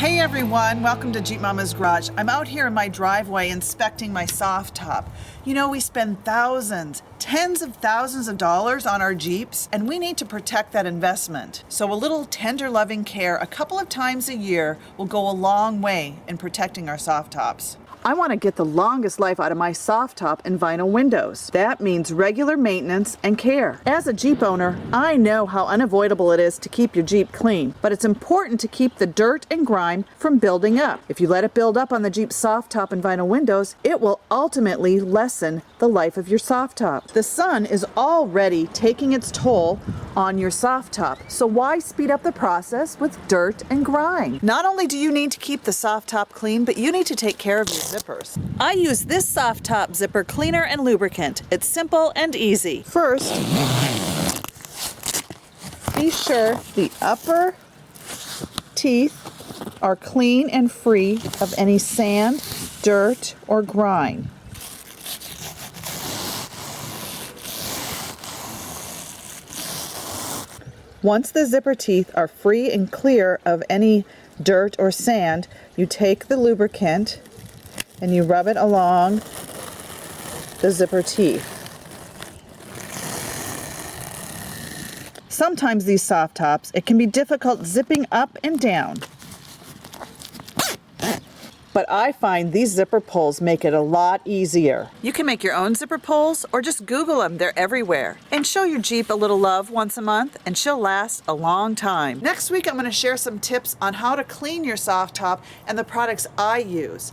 Hey everyone, welcome to Jeep Momma's Garage. I'm out here in my driveway inspecting my soft top. You know, we spend thousands, tens of thousands of dollars on our Jeeps, and we need to protect that investment. So a little tender loving care a couple of times a year will go a long way in protecting our soft tops. I want to get the longest life out of my soft top and vinyl windows. That means regular maintenance and care. As a Jeep owner, I know how unavoidable it is to keep your Jeep clean, but it's important to keep the dirt and grime from building up. If you let it build up on the Jeep soft top and vinyl windows, it will ultimately lessen the life of your soft top. The sun is already taking its toll on your soft top, so why speed up the process with dirt and grime? Not only do you need to keep the soft top clean, but you need to take care of your zippers. I use this soft top zipper cleaner and lubricant. It's simple and easy. First, be sure the upper teeth are clean and free of any sand, dirt, or grime. Once the zipper teeth are free and clear of any dirt or sand, you take the lubricant and you rub it along the zipper teeth. Sometimes these soft tops, it can be difficult zipping up and down. But I find these zipper pulls make it a lot easier. You can make your own zipper pulls or just Google them, they're everywhere. And show your Jeep a little love once a month and she'll last a long time. Next week I'm going to share some tips on how to clean your soft top and the products I use.